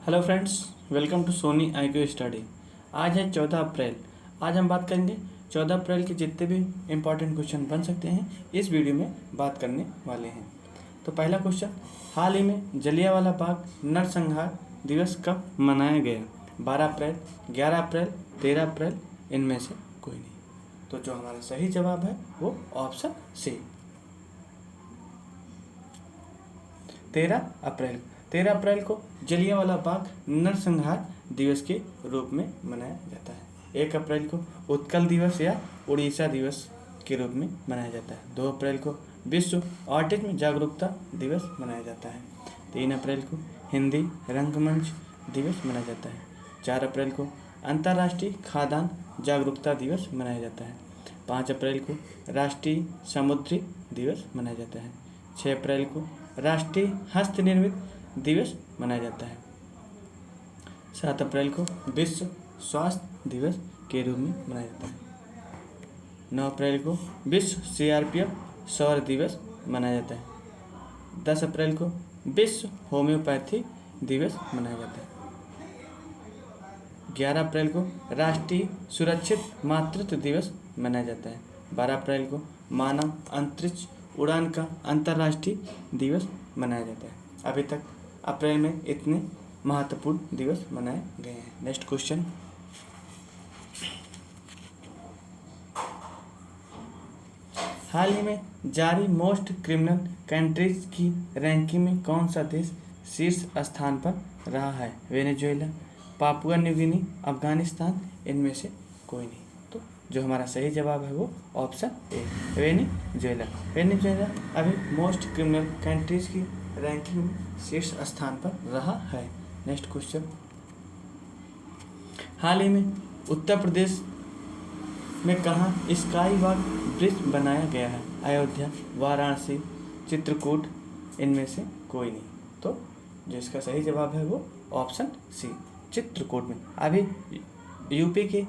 Hello friends, welcome to Sony IQ study. आज है 14 अप्रैल। आज हम बात करेंगे 14 अप्रैल के जितने भी इम्पॉर्टेंट क्वेश्चन बन सकते हैं इस वीडियो में बात करने वाले हैं। तो पहला क्वेश्चन, हाल ही में जलियांवाला बाग नरसंहार दिवस कब मनाया गया? 12 अप्रैल, 11 अप्रैल, 13 अप्रैल, इनमें से कोई नहीं। तो जो हमारा सही जवाब है वो ऑप्शन सी, 13 अप्रैल। 13 अप्रैल को जलियांवाला बाग नरसंहार दिवस के रूप में मनाया जाता है। 1 अप्रैल को उत्कल दिवस या उड़ीसा दिवस के रूप में मनाया जाता है। 2 अप्रैल को विश्व ऑटिज्म जागरूकता दिवस मनाया जाता है। 3 अप्रैल को हिंदी रंगमंच दिवस मनाया जाता है। 4 अप्रैल को अंतर्राष्ट्रीय खाद्यान्न जागरूकता दिवस मनाया जाता है। 5 अप्रैल को राष्ट्रीय समुद्री दिवस मनाया जाता है। 6 अप्रैल को राष्ट्रीय हस्त निर्मित दिवस मनाया जाता है। 7 अप्रैल को विश्व स्वास्थ्य दिवस के रूप में मनाया जाता है। 9 अप्रैल को विश्व CRPF सौर दिवस मनाया जाता है। 10 अप्रैल को विश्व होम्योपैथी दिवस मनाया जाता है। 11 अप्रैल को राष्ट्रीय सुरक्षित मातृत्व दिवस मनाया जाता है। 12 अप्रैल को मानव अंतरिक्ष उड़ान का अंतर्राष्ट्रीय दिवस मनाया जाता है। अभी तक अप्रैल में इतने महत्वपूर्ण दिवस मनाए गए हैं। नेक्स्ट क्वेश्चन, हाल ही में जारी मोस्ट क्रिमिनल कंट्रीज की रैंकिंग में कौन सा देश शीर्ष स्थान पर रहा है? Venezuela, Papua New Guinea, Afghanistan, इनमें से कोई नहीं। तो जो हमारा सही जवाब है वो ऑप्शन ए, वेनेजुएला। वेनेजुएला अभी मोस्ट क्रिमिनल कंट्रीज की रैंकिंग में शीर्ष स्थान पर रहा है। नेक्स्ट क्वेश्चन, हाल ही में उत्तर प्रदेश में कहाँ स्काई वॉक ब्रिज बनाया गया है? अयोध्या, वाराणसी, चित्रकूट, इनमें से कोई नहीं। तो जो इसका सही जवाब है वो ऑप्शन सी, चित्रकूट में। अभी यूपी के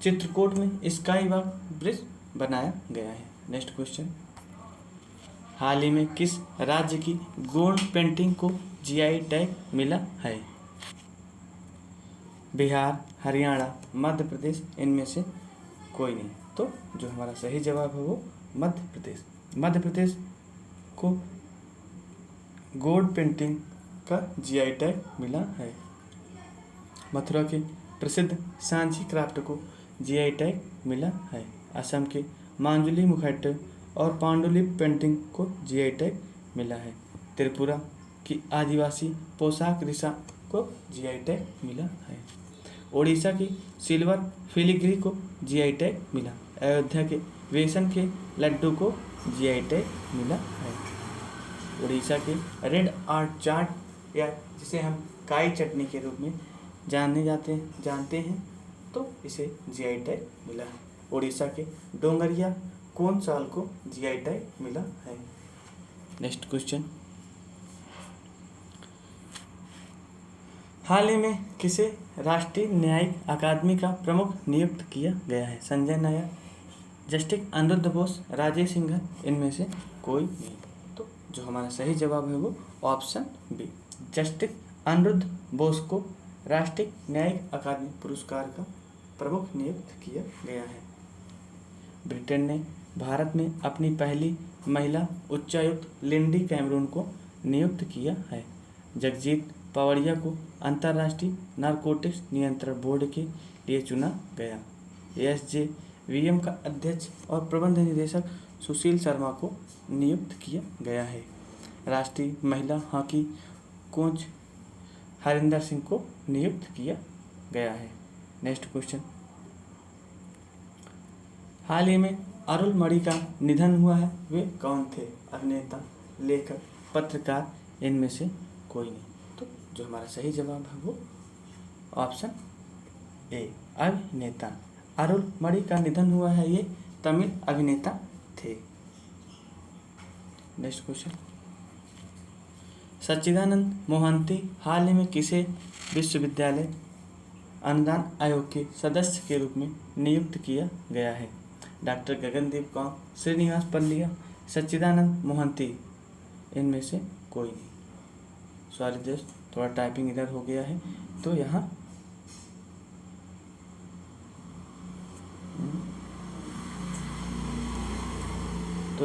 चित्रकूट में स्काई वॉक ब्रिज बनाया गया है। नेक्स्ट क्वेश्चन, हाल ही में किस राज्य की गोंड पेंटिंग को GI टैग मिला है? बिहार, हरियाणा, मध्य प्रदेश, इनमें से कोई नहीं। तो जो हमारा सही जवाब है वो मध्य प्रदेश। मध्य प्रदेश को गोंड पेंटिंग का GI टैग मिला है। मथुरा के प्रसिद्ध सांची क्राफ्ट को GI टैग मिला है। असम के मांजुली मुखट्टे और पांडुलिपि पेंटिंग को GI टैग मिला है। त्रिपुरा की आदिवासी पोशाक रिसा को GI टैग मिला है। ओडिशा की सिल्वर फिलिग्री को GI टैग मिला। अयोध्या के बेसन के लड्डू को GI टैग मिला है। ओडिशा के रेड आर्ट चाट या जिसे हम काई चटनी के रूप में जानते हैं तो इसे GI टैग मिला है। ओडिशा के डोंगरिया कौन साल को GI टैग मिला है? नेक्स्ट क्वेश्चन, हाल ही में किसे राष्ट्रीय न्यायिक अकादमी का प्रमुख नियुक्त किया गया है? संजय नायर, जस्टिस अनिरुद्ध बोस, राजेश सिंघल, इनमें से कोई नहीं। तो जो हमारा सही जवाब है वो option B, justice Aniruddha Bose को राष्ट्रीय न्यायिक अकादमी पुरस्कार का प्रमुख नियुक्त किया गया है। ब्रिटेन ने भारत में अपनी पहली महिला उच्चायुक्त लिंडी कैमरून को नियुक्त किया है। जगजीत पवड़िया को अंतर्राष्ट्रीय नारकोटिक्स नियंत्रण बोर्ड के लिए चुना गया। SJVM का अध्यक्ष और प्रबंध निदेशक सुशील शर्मा को नियुक्त किया गया है। राष्ट्रीय महिला हॉकी कोच हरिंदर सिंह को नियुक्त किया गया है। नेक्स्ट क्वेश्चन, हाल ही में अरुल मणि का निधन हुआ है, वे कौन थे? अभिनेता, लेखक, पत्रकार, इनमें से कोई नहीं। तो जो हमारा सही जवाब है वो ऑप्शन ए, अभिनेता। अरुल मणि का निधन हुआ है, ये तमिल अभिनेता थे। नेक्स्ट क्वेश्चन, सच्चिदानंद मोहंती हाल ही में किसे विश्वविद्यालय अनुदान आयोग के सदस्य के रूप में नियुक्त किया गया है? डॉक्टर गगनदीप कौर, श्रीनिवास पल्लिया, सच्चिदानंद मोहंती, इनमें से कोई नहीं। सॉरी दोस्त, थोड़ा टाइपिंग इधर हो गया है। तो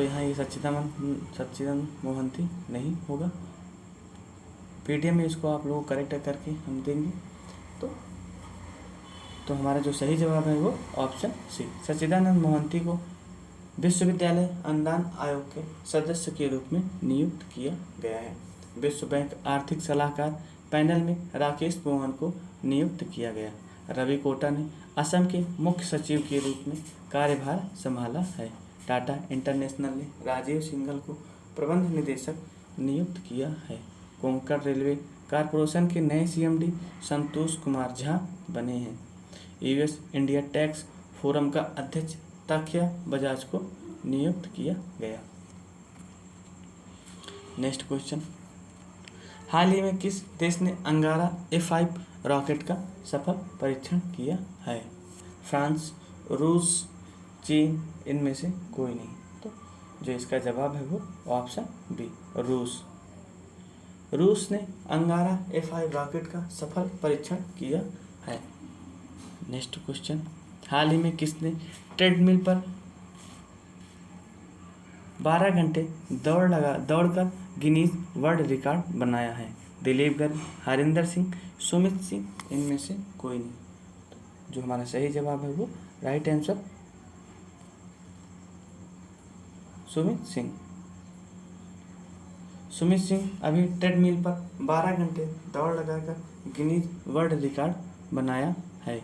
यहाँ ये सच्चिदानंद मोहंती नहीं होगा। पीडीएफ में इसको आप लोग करेक्ट करके हम देंगे। तो हमारा जो सही जवाब है वो ऑप्शन सी, सच्चिदानंद मोहंती को विश्वविद्यालय अनुदान आयोग के सदस्य के रूप में नियुक्त किया गया है। विश्व बैंक आर्थिक सलाहकार पैनल में राकेश मोहन को नियुक्त किया गया। रवि कोटा ने असम के मुख्य सचिव के रूप में कार्यभार संभाला है। टाटा इंटरनेशनल ने राजीव सिंघल को प्रबंध निदेशक नियुक्त किया है। कोंकण रेलवे कॉरपोरेशन के नए सीएमडी संतोष कुमार झा बने हैं। यूएस इंडिया टैक्स फोरम का अध्यक्ष ताकिया बजाज को नियुक्त किया गया। नेक्स्ट क्वेश्चन, हाल ही में किस देश ने अंगारा A5 रॉकेट का सफल परीक्षण किया है? फ्रांस, रूस, चीन, इनमें से कोई नहीं। तो जो इसका जवाब है वो ऑप्शन बी, रूस। रूस ने अंगारा A5 रॉकेट का सफल परीक्षण किया है। नेक्स्ट क्वेश्चन, हाल ही में किसने ट्रेडमिल पर 12 घंटे दौड़कर गिनीज वर्ल्ड रिकॉर्ड बनाया है? दिलीप गर्ग, हरिंदर सिंह, सुमित सिंह, इनमें से कोई नहीं। जो हमारा सही जवाब है वो राइट आंसर सुमित सिंह। सुमित सिंह अभी ट्रेडमिल पर 12 घंटे दौड़ लगाकर गिनीज वर्ल्ड रिकॉर्ड बनाया है।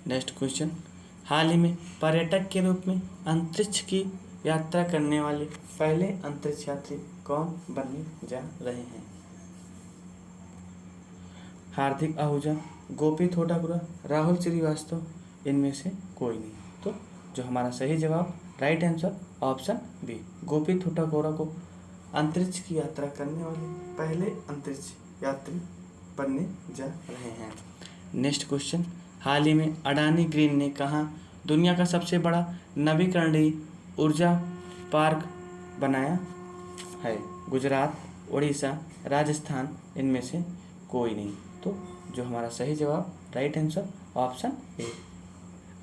नेक्स्ट क्वेश्चन, हाल ही में पर्यटक के रूप में अंतरिक्ष की यात्रा करने वाले पहले अंतरिक्ष यात्री कौन बनने जा रहे हैं? हार्दिक आहूजा, गोपी थोटापुरा, राहुल श्रीवास्तव, इनमें से कोई नहीं। तो जो हमारा सही जवाब राइट आंसर ऑप्शन बी, गोपी थोटापुरा को अंतरिक्ष की यात्रा करने वाले पहले अंतरिक्ष यात्री बनने जा रहे हैं। नेक्स्ट क्वेश्चन, हाल ही में अडानी ग्रीन ने कहाँ दुनिया का सबसे बड़ा नवीकरणीय ऊर्जा पार्क बनाया है? गुजरात, उड़ीसा, राजस्थान, इनमें से कोई नहीं। तो जो हमारा सही जवाब right answer option A,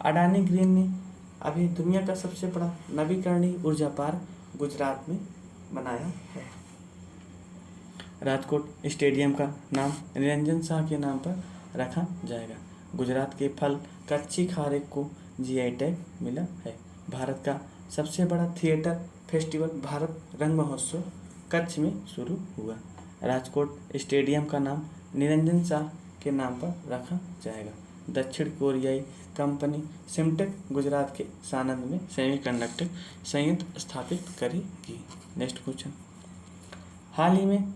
Adani green ने अभी दुनिया का सबसे बड़ा नवीकरणीय ऊर्जा पार्क गुजरात में बनाया है। राजकोट स्टेडियम का नाम निरंजन शाह के नाम पर रखा जाएगा। गुजरात के फल कच्ची खारेक को जीआई टैग मिला है। भारत का सबसे बड़ा थिएटर फेस्टिवल भारत रंग महोत्सव कच्छ में शुरू हुआ। राजकोट स्टेडियम का नाम निरंजन शाह के नाम पर रखा जाएगा। दक्षिण कोरियाई कंपनी सिमटेक गुजरात के सानंद में सेमीकंडक्टर संयंत्र स्थापित करेगी। नेक्स्ट क्वेश्चन, हाल ही में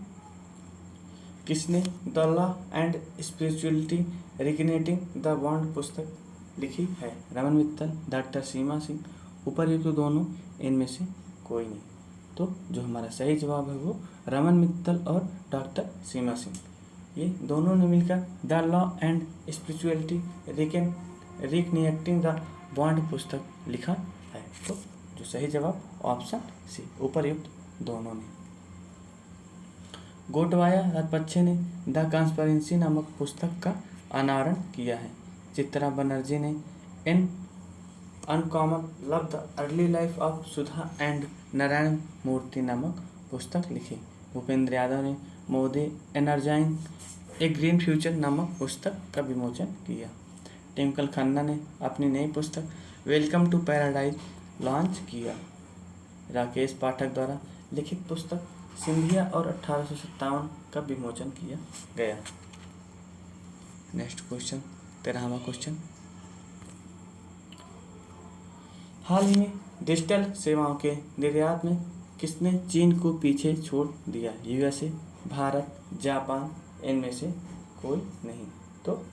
किसने the law and spirituality reigniting the bond पुस्तक लिखी है? रमन मित्तल, डॉक्टर सीमा सिंह, उपर्युक्त दोनों, इनमें से कोई नहीं। तो जो हमारा सही जवाब है वो रमन मित्तल और डॉक्टर सीमा सिंह, ये दोनों ने मिलकर the law and spirituality reigniting the bond पुस्तक लिखा है। तो जो सही जवाब ऑप्शन सी, उपर्युक्त दोनों ने। गोटबाया राजपक्षे ने द ट्रांसपेरेंसी नामक पुस्तक का अनावरण किया है। चित्रा बनर्जी ने an uncommon love the early life of Sudha and Narayan Murthy नामक पुस्तक लिखी। भूपेंद्र यादव ने Modi energising a green future नामक पुस्तक का विमोचन किया। टिंकल खन्ना ने अपनी नई पुस्तक वेलकम टू पैराडाइज लॉन्च किया। राकेश पाठक द्वारा लिखित पुस्तक सिंधिया और 1857 का विमोचन किया गया। नेक्स्ट क्वेश्चन, 13वां क्वेश्चन, हाल ही में डिजिटल सेवाओं के निर्यात में किसने चीन को पीछे छोड़ दिया? यूएसए, भारत, जापान, इनमें से कोई नहीं। तो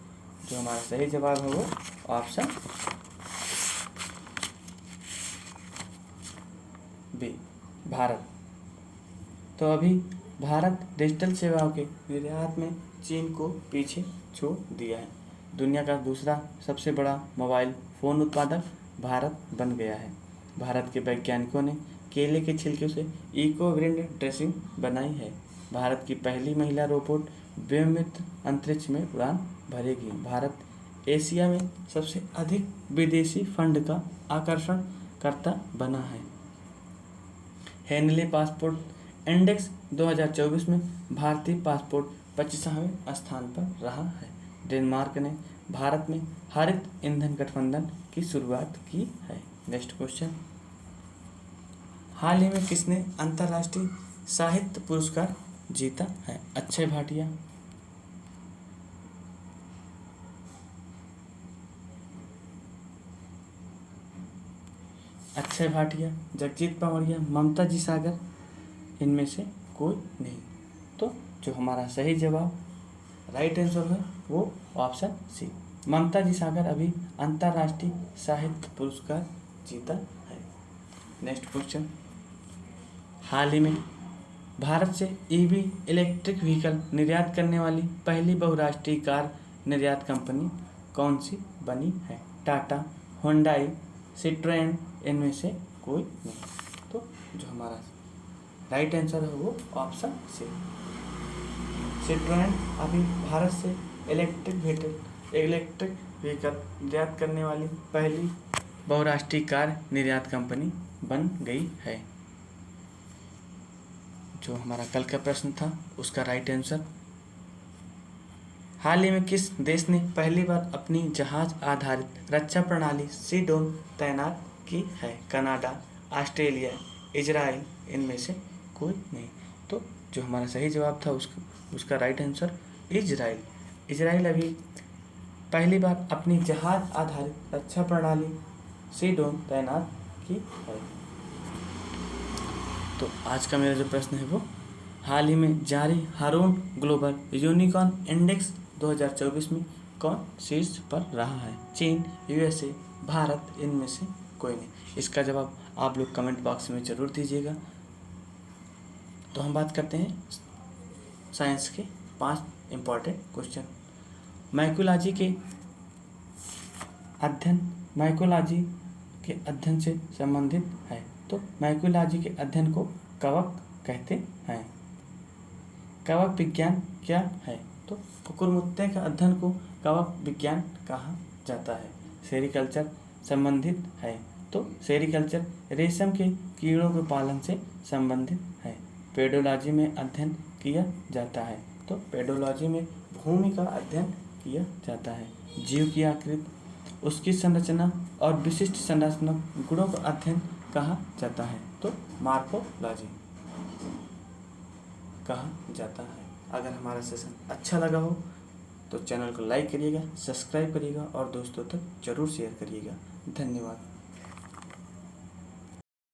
जो हमारा सही जवाब है वो ऑप्शन बी, भारत। तो अभी भारत डिजिटल सेवाओं के निर्यात में चीन को पीछे छोड़ दिया है। दुनिया का दूसरा सबसे बड़ा मोबाइल फ़ोन उत्पादक भारत बन गया है। भारत के वैज्ञानिकों ने केले के छिलके से इको ग्रीन ड्रेसिंग बनाई है। भारत की पहली महिला रोबोट व्योममित्र अंतरिक्ष में उड़ान भरेगी। भारत एशिया में सबसे अधिक विदेशी फंड का आकर्षण करता बना है। हेनले पासपोर्ट इंडेक्स 2024 में भारतीय पासपोर्ट 25वें स्थान पर रहा है। डेनमार्क ने भारत में हरित ईंधन गठबंधन की शुरुआत की है। नेक्स्ट क्वेश्चन, हाल ही में किसने अंतर्राष्ट्रीय साहित्य पुरस्कार जीता है? अक्षय भाटिया, जगजीत पवड़िया, ममता जी सागर, इनमें से कोई नहीं। तो जो हमारा सही जवाब राइट आंसर है वो ऑप्शन सी, ममता जी सागर अभी अंतर्राष्ट्रीय साहित्य पुरस्कार जीता है। नेक्स्ट क्वेश्चन, हाल ही में भारत से ईवी इलेक्ट्रिक व्हीकल निर्यात करने वाली पहली बहुराष्ट्रीय कार निर्यात कंपनी कौन सी बनी है? टाटा, हुंडई, सिट्रोएन, इनमें से कोई नहीं। तो जो हमारा राइट आंसर है वो ऑप्शन सी, सिट्रोएन अभी भारत से इलेक्ट्रिक व्हीकल निर्यात करने वाली पहली बहुराष्ट्रीय कार निर्यात कंपनी बन गई है। जो हमारा कल का प्रश्न था उसका राइट आंसर, हाल ही में किस देश ने पहली बार अपनी जहाज आधारित रक्षा प्रणाली सीडोन तैनात की है? कनाडा, ऑस्ट्रेलिया, इजराइल, इनमें से कोई नहीं। तो जो हमारा सही जवाब था उसका राइट आंसर इजराइल अभी पहली बार अपनी जहाज आधारित रक्षा प्रणाली सीडोन तैनात की है। तो आज का मेरा जो प्रश्न है वो, हाल ही में जारी हारून ग्लोबल यूनिकॉर्न इंडेक्स 2024 में कौन शीर्ष पर रहा है? चीन, यूएसए, भारत, इनमें से कोई नहीं। इसका जवाब आप लोग कमेंट बॉक्स में ज़रूर दीजिएगा। तो हम बात करते हैं साइंस के 5 इम्पॉर्टेंट क्वेश्चन। माइकोलॉजी के अध्ययन से संबंधित है। तो माइकोलॉजी के अध्ययन को कवक कहते हैं। कवक विज्ञान क्या है? तो कुकुरमुत्ते के अध्ययन को कवक विज्ञान कहा जाता है। सेरिकल्चर संबंधित है। तो सेरिकल्चर रेशम के कीड़ों के पालन से संबंधित है। पेडोलॉजी में अध्ययन किया जाता है। तो पेडोलॉजी में भूमि का अध्ययन किया जाता है। जीव की आकृति, उसकी संरचना और विशिष्ट संरचनात्मक गुणों का अध्ययन कहा जाता है। तो मॉर्फोलॉजी कहा जाता है। अगर हमारा सेशन अच्छा लगा हो तो चैनल को लाइक करिएगा, सब्सक्राइब करिएगा और दोस्तों तक जरूर शेयर करिएगा। धन्यवाद।